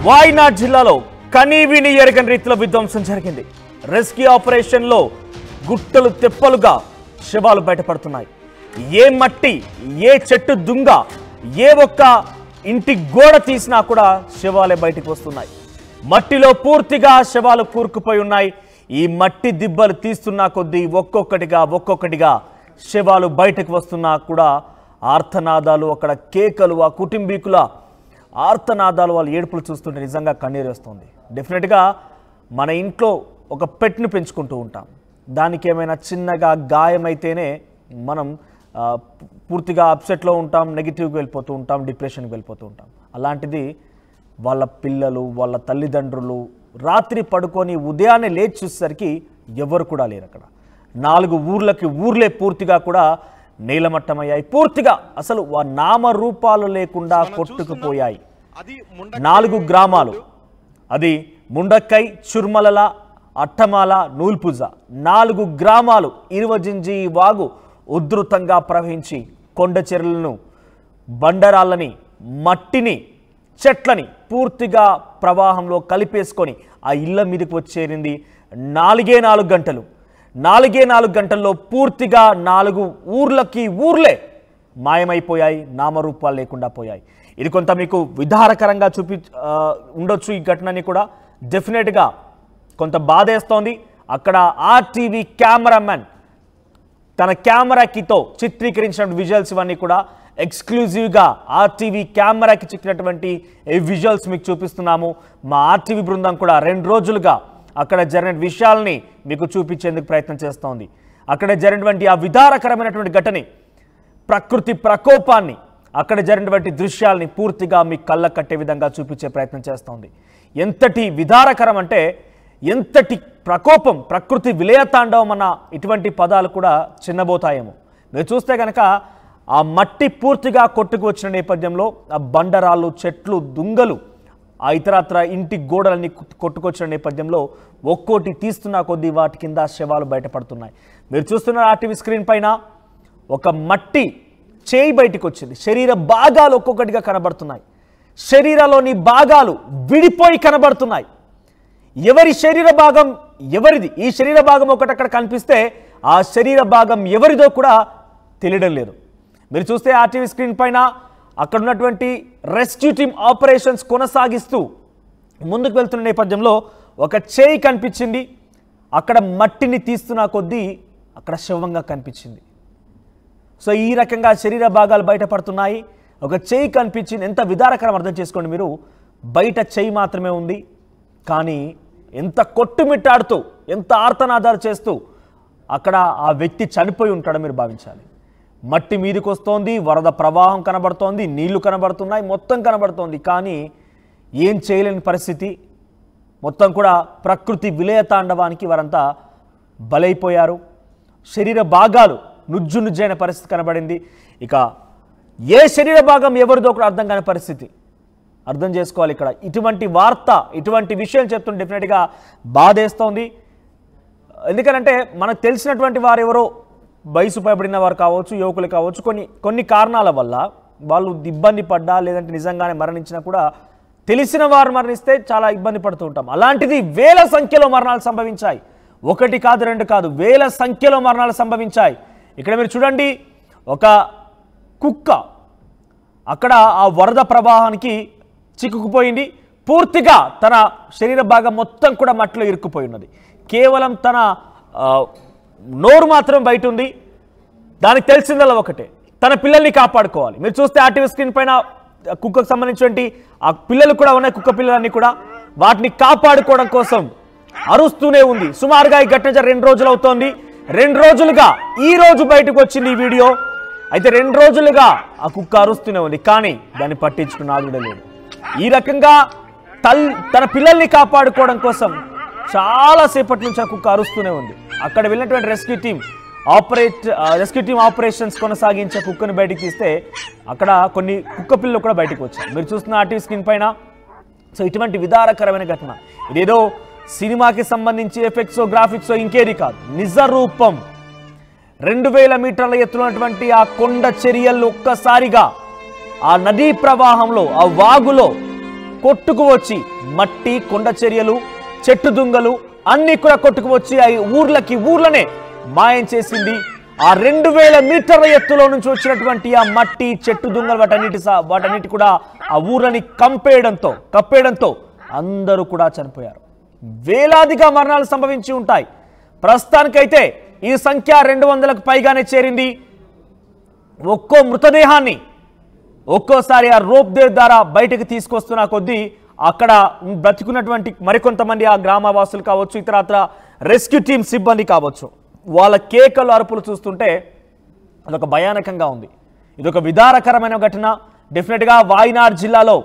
వాయనాడ్ జిల్లాలో కనీవిని ఎరగని రీతిలో విధ్వంసం జరిగింది. రెస్క్యూ ఆపరేషన్ లో గుట్టలు తెప్పలుగా శవాలు బయటపడుతున్నాయి. ఏ మట్టి, ఏ చెట్టు దుంగ, ఏ ఒక్క ఇంటి గోడ తీసినా కూడా శవాలే బయటకు వస్తున్నాయి. మట్టిలో పూర్తిగా శవాలు కూరుకుపోయి ఉన్నాయి. ఈ మట్టి దిబ్బలు తీస్తున్నా కొద్దీ ఒక్కొక్కటిగా శవాలు బయటకు వస్తున్నా కూడా ఆర్తనాదాలు, అక్కడ కేకలు, ఆ కుటుంబీకుల ఆర్తనాదాలు, వాళ్ళ ఏడుపులు చూస్తుంటే నిజంగా కన్నీరు వస్తుంది. డెఫినెట్గా మన ఇంట్లో ఒక పెట్ను పెంచుకుంటూ ఉంటాం. దానికి ఏమైనా చిన్నగా గాయమైతేనే మనం పూర్తిగా అప్సెట్లో ఉంటాం, నెగిటివ్కి వెళ్ళిపోతూ ఉంటాం, డిప్రెషన్కి వెళ్ళిపోతూ ఉంటాం. అలాంటిది వాళ్ళ పిల్లలు, వాళ్ళ తల్లిదండ్రులు రాత్రి పడుకొని ఉదయాన్నే లేచి చూసేసరికి ఎవరు కూడా లేరు. అక్కడ 4 ఊర్లే పూర్తిగా కూడా నీలమట్టమయ్యాయి. పూర్తిగా అసలు నామరూపాలు లేకుండా కొట్టుకుపోయాయి. 4 గ్రామాలు, అది ముండక్కై, చుర్మలల, అట్టమాల, నూల్పుజ, 4 గ్రామాలు ఇరువజింజి వాగు ఉధృతంగా ప్రవహించి కొండ చెరువులను, బండరాళ్ళని, మట్టిని, చెట్లని పూర్తిగా ప్రవాహంలో కలిపేసుకొని ఆ ఇళ్ల మీదకి వచ్చేరింది. 4 గంటలు. 4 గంటల్లో పూర్తిగా 4 ఊర్లే మాయమైపోయాయి, నామరూపాలు లేకుండా పోయాయి. ఇది కొంత మీకు విధారకరంగా ఉండొచ్చు ఈ ఘటనని కూడా. డెఫినెట్గా కొంత బాధేస్తోంది. అక్కడ ఆర్టీవీ కెమెరామెన్ తన కెమెరాకితో చిత్రీకరించిన విజువల్స్ ఇవన్నీ కూడా ఎక్స్క్లూజివ్గా ఆర్టీవీ కెమెరాకి చిక్కినటువంటి ఈ విజువల్స్ మీకు చూపిస్తున్నాము. మా ఆర్టీవీ బృందం కూడా 2 రోజులుగా అక్కడ జరిగిన విషయాల్ని మీకు చూపించేందుకు ప్రయత్నం చేస్తోంది. అక్కడ జరిగినటువంటి ఆ విధారకరమైనటువంటి ఘటన, ప్రకృతి ప్రకోపాన్ని, అక్కడ జరిగినటువంటి దృశ్యాల్ని పూర్తిగా మీ కళ్ళ కట్టే విధంగా చూపించే ప్రయత్నం చేస్తోంది. ఎంతటి విధారకరం అంటే, ఎంతటి ప్రకోపం, ప్రకృతి విలయతాండవం అన్న ఇటువంటి పదాలు కూడా చిన్నబోతాయేమో. మీరు చూస్తే కనుక ఆ మట్టి పూర్తిగా కొట్టుకు వచ్చిన నేపథ్యంలో ఆ బండరాళ్ళు, చెట్లు, దుంగలు, ఆ ఇతరత్ర ఇంటి గోడలన్నీ కొట్టుకొచ్చిన నేపథ్యంలో ఒక్కోటి తీస్తున్నా కొద్దీ వాటి కింద శవాలు బయటపడుతున్నాయి. మీరు చూస్తున్న ఆర్టీవీ స్క్రీన్ పైన ఒక మట్టి చేయి బయటకు వచ్చింది. శరీర భాగాలు ఒక్కొక్కటిగా కనబడుతున్నాయి. శరీరంలోని భాగాలు విడిపోయి కనబడుతున్నాయి. ఎవరి శరీర భాగం ఎవరిది? ఈ శరీర భాగం ఒకటి అక్కడ కనిపిస్తే ఆ శరీర భాగం ఎవరిదో కూడా తెలియడం లేదు. మీరు చూస్తే ఆర్టీవీ స్క్రీన్ పైన అక్కడ ఉన్నటువంటి రెస్క్యూ టీమ్ ఆపరేషన్స్ కొనసాగిస్తూ ముందుకు వెళ్తున్న నేపథ్యంలో ఒక చేయి కనిపించింది. అక్కడ మట్టిని తీస్తున్న కొద్దీ అక్కడ శవంగా కనిపించింది. సో ఈ రకంగా శరీర భాగాలు బయటపడుతున్నాయి. ఒక చేయి కనిపించింది. ఎంత విధారకరం అర్థం చేసుకోండి మీరు. బయట చేయి మాత్రమే ఉంది, కానీ ఎంత కొట్టుమిట్టాడుతూ, ఎంత ఆర్తనాదాలు చేస్తూ అక్కడ ఆ వ్యక్తి చనిపోయి ఉంటాడో మీరు భావించాలి. మట్టి మీదకి వస్తోంది, వరద ప్రవాహం కనబడుతోంది, నీళ్లు కనబడుతున్నాయి, మొత్తం కనబడుతోంది, కానీ ఏం చేయలేని పరిస్థితి. మొత్తం కూడా ప్రకృతి విలయతాండవానికి వారంతా బలైపోయారు. శరీర భాగాలు నుజ్జునుజ్జైన పరిస్థితి కనబడింది. ఇక ఏ శరీర భాగం ఎవరిదో కూడా అర్థం కాని పరిస్థితి. అర్థం చేసుకోవాలి. ఇక్కడ ఇటువంటి వార్త, ఇటువంటి విషయం చెప్తుంటే డెఫినెట్గా బాధేస్తోంది. ఎందుకనంటే మనకు తెలిసినటువంటి వారు ఎవరో వయసు పైబడిన వారు కావచ్చు, యువకులు కావచ్చు, కొన్ని కారణాల వల్ల వాళ్ళు ఇబ్బంది పడ్డా, లేదంటే నిజంగానే మరణించినా కూడా తెలిసిన వారు మరణిస్తే చాలా ఇబ్బంది పడుతూ ఉంటాం. అలాంటిది వేల సంఖ్యలో మరణాలు సంభవించాయి. 1 కాదు, 2 కాదు, వేల సంఖ్యలో మరణాలు సంభవించాయి. ఇక్కడ మీరు చూడండి, ఒక కుక్క అక్కడ ఆ వరద ప్రవాహానికి చిక్కుకుపోయింది. పూర్తిగా తన శరీర భాగం మొత్తం కూడా మట్టిలో ఇరుక్కుపోయి ఉన్నది. కేవలం తన నోరు మాత్రం బయట ఉంది. దానికి తెలిసిందల్లా ఒకటే, తన పిల్లల్ని కాపాడుకోవాలి. మీరు చూస్తే ఆర్టీవీ స్క్రీన్ పైన కుక్కకు సంబంధించినటువంటి ఆ పిల్లలు కూడా ఉన్నాయి. కుక్క పిల్లలన్నీ కూడా వాటిని కాపాడుకోవడం కోసం అరుస్తూనే ఉంది. సుమారుగా ఈ ఘటన 2 రోజులు అవుతోంది. 2 రోజులుగా ఈ రోజు బయటకు వచ్చింది ఈ వీడియో. అయితే 2 రోజులుగా ఆ కుక్క అరుస్తూనే ఉంది, కానీ దాన్ని పట్టించుకున్న ఆదుడే లేదు. ఈ రకంగా తన పిల్లల్ని కాపాడుకోవడం కోసం చాలా సేపటి నుంచి ఆ కుక్క అరుస్తూనే ఉంది. అక్కడ వెళ్ళినటువంటి రెస్క్యూ టీమ్ ఆపరేషన్స్ కొనసాగించే కుక్కను బయటికి తీస్తే అక్కడ కొన్ని కుక్క పిల్లలు కూడా బయటకు వచ్చాయి. మీరు చూస్తున్న ఆర్టీవీ స్క్రీన్ పైన. సో ఇటువంటి విధారకరమైన ఘటన. ఇదేదో సినిమాకి సంబంధించి ఎఫెక్ట్స్, గ్రాఫిక్స్ ఇంకేది కాదు, నిజ రూపం. 2000 మీటర్ల ఎత్తున్నటువంటి ఆ కొండ చర్యలు ఒక్కసారిగా ఆ నదీ ప్రవాహంలో, ఆ వాగులో కొట్టుకు వచ్చి మట్టి కొండ చర్యలు చెట్టు దుంగలు అన్ని కూడా కొట్టుకు వచ్చి ఆ ఊర్లనే మాయం చేసింది. ఆ 2000 మీటర్ల ఎత్తులో నుంచి వచ్చినటువంటి ఆ మట్టి చెట్టు దుంగలు వాటన్నిటి కూడా ఆ ఊర్లని కప్పేయడంతో అందరూ కూడా చనిపోయారు. వేలాదిగా మరణాలు సంభవించి ఉంటాయి. ప్రస్తుతానికైతే ఈ సంఖ్య 200కు పైగానే చేరింది. ఒక్కో మృతదేహాన్ని ఒక్కోసారి ఆ రోప్ ద్వారా బయటకు తీసుకొస్తున్న కొద్దీ అక్కడ బ్రతికున్నటువంటి మరికొంతమంది ఆ గ్రామవాసులు కావచ్చు, ఇతరత్ర రెస్క్యూ టీమ్ సిబ్బంది కావచ్చు, వాళ్ళ కేకలు అరుపులు చూస్తుంటే అదొక భయానకంగా ఉంది. ఇదొక విదారకరమైన ఘటన. డెఫినెట్గా వాయనాడ్ జిల్లాలో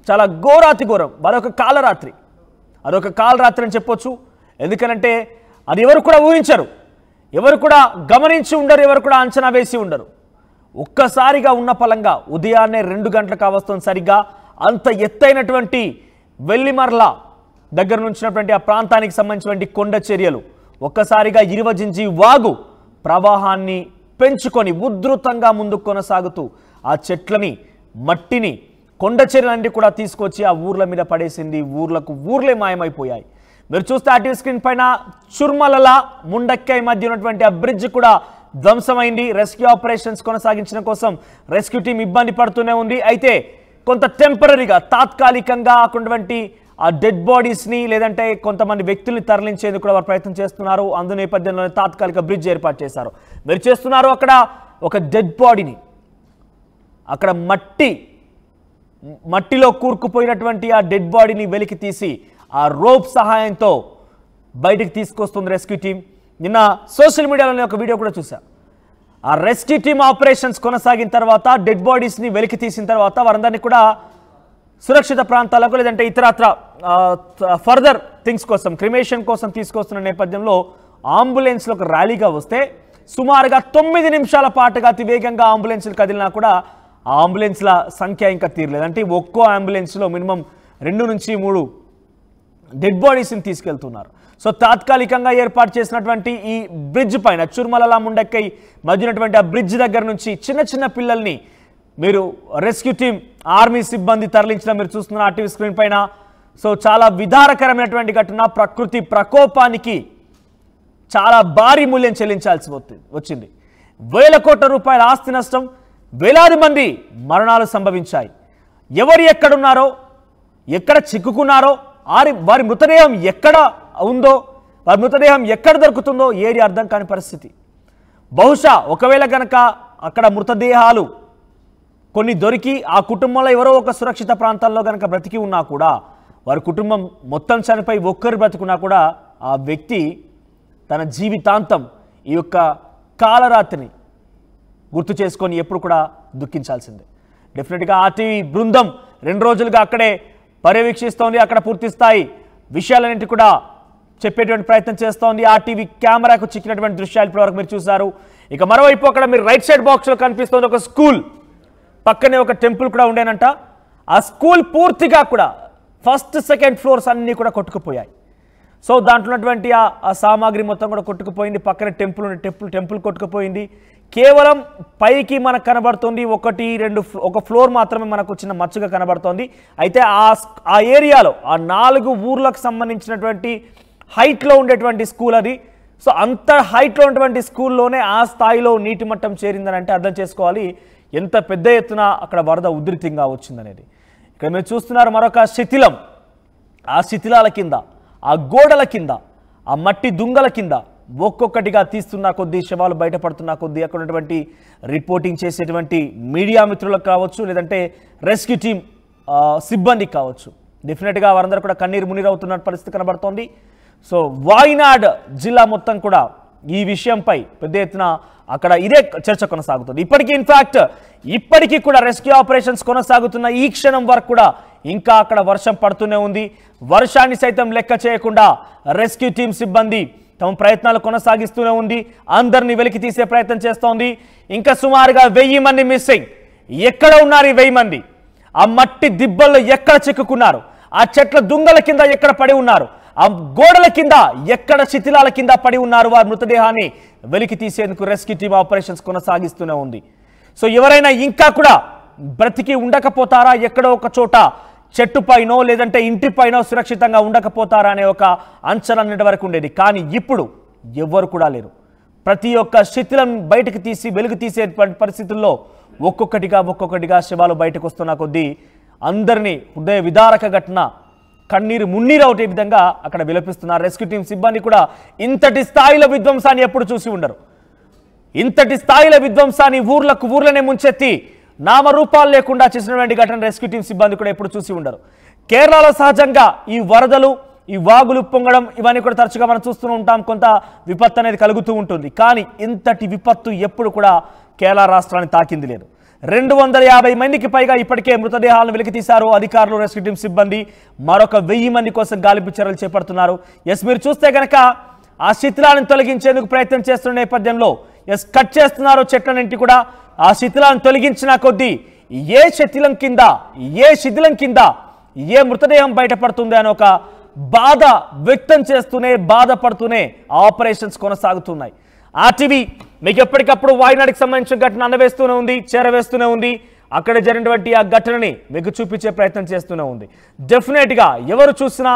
చాలా ఘోరాతి ఘోరం. అదొక కాలరాత్రి అని చెప్పొచ్చు. ఎందుకనంటే అది ఎవరు కూడా ఊహించరు, ఎవరు కూడా గమనించి ఉండరు, ఎవరు కూడా అంచనా వేసి ఉండరు. ఒక్కసారిగా ఉన్న పలంగా ఉదయాన్నే 2 గంటలకు కావస్తుంది సరిగ్గా అంత ఎత్తైనటువంటి వెల్లిమర్ల దగ్గర నుంచినటువంటి ఆ ప్రాంతానికి సంబంధించినటువంటి కొండ చర్యలు ఒక్కసారిగా ఇరువజించి వాగు ప్రవాహాన్ని పెంచుకొని ఉధృతంగా ముందుకు కొనసాగుతూ ఆ చెట్లని మట్టిని కొండ చర్యలన్నీ కూడా తీసుకొచ్చి ఆ ఊర్ల మీద పడేసింది. ఊర్లే మాయమైపోయాయి. మీరు చూస్తే ఆర్టీవీ స్క్రీన్ పైన చుర్మలల ముండక్కై మధ్య ఉన్నటువంటి ఆ బ్రిడ్జ్ కూడా ధ్వంసమైంది. రెస్క్యూ ఆపరేషన్స్ కొనసాగించడం కోసం రెస్క్యూ టీం ఇబ్బంది పడుతూనే ఉంది. అయితే కొంత టెంపరీగా తాత్కాలికంగా అటువంటి ఆ డెడ్ బాడీస్ని లేదంటే కొంతమంది వ్యక్తుల్ని తరలించేందుకు కూడా వారు ప్రయత్నం చేస్తున్నారు. అందు నేపథ్యంలోనే తాత్కాలిక బ్రిడ్జ్ ఏర్పాటు చేశారు. మీరు చేస్తున్నారు అక్కడ ఒక డెడ్ బాడీని అక్కడ మట్టిలో కూరుకుపోయినటువంటి ఆ డెడ్ బాడీని వెలికి తీసి ఆ రోప్ సహాయంతో బయటికి తీసుకొస్తుంది రెస్క్యూ టీం. నిన్న సోషల్ మీడియాలోనే ఒక వీడియో కూడా చూసా. ఆ రెస్క్యూ టీమ్ ఆపరేషన్స్ కొనసాగిన తర్వాత డెడ్ బాడీస్ని వెలికి తీసిన తర్వాత వారందరినీ కూడా సురక్షిత ప్రాంతాలకు లేదంటే ఇతరత్ర ఫర్దర్ థింగ్స్ కోసం క్రిమేషన్ కోసం తీసుకొస్తున్న నేపథ్యంలో అంబులెన్స్లో ఒక ర్యాలీగా వస్తే సుమారుగా 9 నిమిషాల పాటుగా అతి వేగంగా అంబులెన్స్లు కదిలినా కూడా ఆ అంబులెన్స్ల సంఖ్య ఇంకా తీరలేదు. అంటే ఒక్కో అంబులెన్స్లో మినిమం 2 నుంచి 3 డెడ్ బాడీస్ని తీసుకెళ్తున్నారు. సో తాత్కాలికంగా ఏర్పాటు చేసినటువంటి ఈ బ్రిడ్జ్ పైన చుర్మలల ముండక్కై మధ్యనటువంటి ఆ బ్రిడ్జ్ దగ్గర నుంచి చిన్న పిల్లల్ని మీరు రెస్క్యూ టీం ఆర్మీ సిబ్బంది తరలించడం మీరు చూస్తున్న ఆర్టీవీ స్క్రీన్ పైన. సో చాలా విదారకరమైనటువంటి ఘటన. ప్రకృతి ప్రకోపానికి చాలా భారీ మూల్యం చెల్లించాల్సి వచ్చింది. వేల కోట్ల రూపాయల ఆస్తి నష్టం, వేలాది మంది మరణాలు సంభవించాయి. ఎవరు ఎక్కడున్నారో, ఎక్కడ చిక్కుకున్నారో, వారి మృతదేహం ఎక్కడ ఉందో, వారి మృతదేహం ఎక్కడ దొరుకుతుందో ఏది అర్థం కాని పరిస్థితి. బహుశా ఒకవేళ కనుక అక్కడ మృతదేహాలు కొన్ని దొరికి ఆ కుటుంబంలో ఎవరో ఒక సురక్షిత ప్రాంతాల్లో కనుక బ్రతికి ఉన్నా కూడా, వారి కుటుంబం మొత్తం చనిపోయి ఒక్కరు బ్రతికున్నా కూడా ఆ వ్యక్తి తన జీవితాంతం ఈ యొక్క కాలరాత్రిని గుర్తు చేసుకొని ఎప్పుడు కూడా దుఃఖించాల్సిందే. డెఫినెట్గా ఆర్టీవీ బృందం 2 రోజులుగా అక్కడే పర్యవేక్షిస్తోంది. అక్కడ పూర్తి స్థాయి విషయాలన్నింటి కూడా చెప్పేటువంటి ప్రయత్నం చేస్తోంది. ఆర్టీవీ కెమెరాకు చిక్కినటువంటి దృశ్యాలు ఇప్పటివరకు మీరు చూశారు. ఇక మరోవైపు అక్కడ మీరు రైట్ సైడ్ బాక్స్లో కనిపిస్తోంది ఒక స్కూల్, పక్కనే ఒక టెంపుల్ కూడా ఉండేనంట. ఆ స్కూల్ పూర్తిగా కూడా ఫస్ట్ సెకండ్ ఫ్లోర్స్ అన్నీ కూడా కొట్టుకుపోయాయి. సో దాంట్లో ఉన్నటువంటి ఆ సామాగ్రి మొత్తం కూడా కొట్టుకుపోయింది. పక్కన టెంపుల్ కొట్టుకుపోయింది. కేవలం పైకి మనకు కనబడుతుంది 1, 2 ఒక ఫ్లోర్ మాత్రమే మనకు చిన్న మచ్చుగా కనబడుతోంది. అయితే ఆ ఏరియాలో ఆ 4 ఊర్లకు సంబంధించినటువంటి హైట్లో ఉండేటువంటి స్కూల్ అది. సో అంత హైట్లో ఉన్నటువంటి స్కూల్లోనే ఆ స్థాయిలో నీటి మట్టం చేరిందని అంటే అర్థం చేసుకోవాలి ఎంత పెద్ద ఎత్తున అక్కడ వరద ఉధృతంగా వచ్చిందనేది. ఇక్కడ మీరు చూస్తున్నారు మరొక శిథిలం. ఆ శిథిలాల కింద, ఆ గోడల కింద, ఆ మట్టి దుంగల కింద ఒక్కొక్కటిగా తీస్తున్న కొద్దీ, శవాలు బయటపడుతున్న కొద్దీ అక్కడ ఉన్నటువంటి రిపోర్టింగ్ చేసేటువంటి మీడియా మిత్రులకు కావచ్చు, లేదంటే రెస్క్యూ టీం సిబ్బందికి కావచ్చు, డెఫినెట్గా వారందరూ కూడా కన్నీరు మునీరవుతున్న పరిస్థితి కనబడుతోంది. సో వాయనాడ్ జిల్లా మొత్తం కూడా ఈ విషయంపై పెద్ద ఎత్తున అక్కడ ఇదే చర్చ కొనసాగుతుంది. ఇప్పటికీ కూడా రెస్క్యూ ఆపరేషన్స్ కొనసాగుతున్న ఈ క్షణం వరకు కూడా ఇంకా అక్కడ వర్షం పడుతూనే ఉంది. వర్షాన్ని సైతం లెక్క చేయకుండా రెస్క్యూ టీం సిబ్బంది తమ ప్రయత్నాలు కొనసాగిస్తూనే ఉంది. అందరినీ వెలికి తీసే ప్రయత్నం చేస్తోంది. ఇంకా సుమారుగా 1000 మంది మిస్సింగ్. ఎక్కడ ఉన్నారు ఈ 1000 మంది? ఆ మట్టి దిబ్బల్లో ఎక్కడ చిక్కుకున్నారు? ఆ చెట్ల దుంగల కింద ఎక్కడ పడి ఉన్నారు? ఆ గోడల కింద ఎక్కడ శిథిలాల కింద పడి ఉన్నారు? వారి మృతదేహాన్ని వెలికి తీసేందుకు రెస్క్యూ టీమ్ ఆపరేషన్స్ కొనసాగిస్తూనే ఉంది. సో ఎవరైనా ఇంకా కూడా బ్రతికి ఉండకపోతారా? ఎక్కడో ఒక చోట చెట్టుపైనో లేదంటే ఇంటిపైనో సురక్షితంగా ఉండకపోతారా అనే ఒక అంచనా నిన్నటి వరకు ఉండేది. కానీ ఇప్పుడు ఎవ్వరు కూడా లేరు. ప్రతి ఒక్క శిథిలం బయటకు తీసి వెలుగు తీసే పరిస్థితుల్లో ఒక్కొక్కటిగా శవాలు బయటకు వస్తున్న కొద్దీ అందరినీ హృదయ విదారక ఘటన, కన్నీరు మున్నీరు అవుటే విధంగా అక్కడ విలపిస్తున్నారు. రెస్క్యూ టీం సిబ్బంది కూడా ఇంతటి స్థాయిలో విధ్వంసాన్ని ఎప్పుడు చూసి ఉండరు. ఇంతటి స్థాయిలో విధ్వంసాన్ని ఊర్లనే ముంచెత్తి నామరూపాలు లేకుండా చేసినటువంటి ఘటన రెస్క్యూ టీం సిబ్బంది కూడా ఎప్పుడు చూసి ఉండరు. కేరళలో సహజంగా ఈ వరదలు, ఈ వాగులు పొంగడం ఇవన్నీ కూడా తరచుగా మనం చూస్తూ ఉంటాం. కొంత విపత్తు అనేది కలుగుతూ ఉంటుంది. కానీ ఇంతటి విపత్తు ఎప్పుడు కూడా కేరళ రాష్ట్రాన్ని తాకింది లేదు. 250 మందికి పైగా ఇప్పటికే మృతదేహాలను వెలికితీశారు అధికారులు, రెస్క్యూ టీం సిబ్బంది. మరొక 1000 మంది కోసం గాలింపు చర్యలు చేపడుతున్నారు. మీరు చూస్తే కనుక ఆ శిథిలాలను తొలగించేందుకు ప్రయత్నం చేస్తున్న నేపథ్యంలో కట్ చేస్తున్నారు చెట్లన్నింటి కూడా. ఆ శిథిలాలను తొలగించిన కొద్దీ ఏ శిథిలం కింద ఏ మృతదేహం బయటపడుతుంది అని ఒక బాధ వ్యక్తం చేస్తూనే, బాధపడుతూనే ఆపరేషన్స్ కొనసాగుతున్నాయి. ఆర్టీవీ మీకు ఎప్పటికప్పుడు వాయునాడికి సంబంధించిన ఘటన అందవేస్తూనే ఉంది, చేరవేస్తూనే ఉంది. అక్కడ జరిగినటువంటి ఆ ఘటనని మీకు చూపించే ప్రయత్నం చేస్తూనే ఉంది. డెఫినెట్గా ఎవరు చూసినా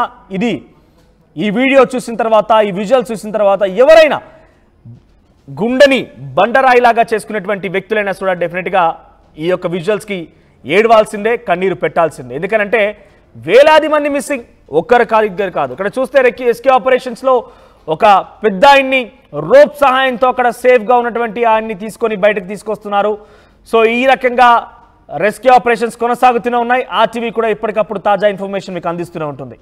ఈ వీడియో చూసిన తర్వాత, ఈ విజువల్ చూసిన తర్వాత ఎవరైనా గుండెని బండరాయిలాగా చేసుకునేటువంటి వ్యక్తులైనా కూడా డెఫినెట్గా ఈ యొక్క విజువల్స్కి ఏడవాల్సిందే, కన్నీరు పెట్టాల్సిందే. ఎందుకంటే వేలాది మంది మిస్సింగ్, ఒక్కరు కాదు, ఇద్దరు కాదు. ఇక్కడ చూస్తే రెస్క్యూ ఆపరేషన్స్లో ఒక పెద్ద ఆయన్ని రోప్ సహాయంతో అక్కడ సేఫ్గా ఉన్నటువంటి ఆయన్ని తీసుకొని బయటకు తీసుకొస్తున్నారు. సో ఈ రకంగా రెస్క్యూ ఆపరేషన్స్ కొనసాగుతూనే ఉన్నాయి. ఆర్టీవీ కూడా ఎప్పటికప్పుడు తాజా ఇన్ఫర్మేషన్ మీకు అందిస్తూనే ఉంటుంది.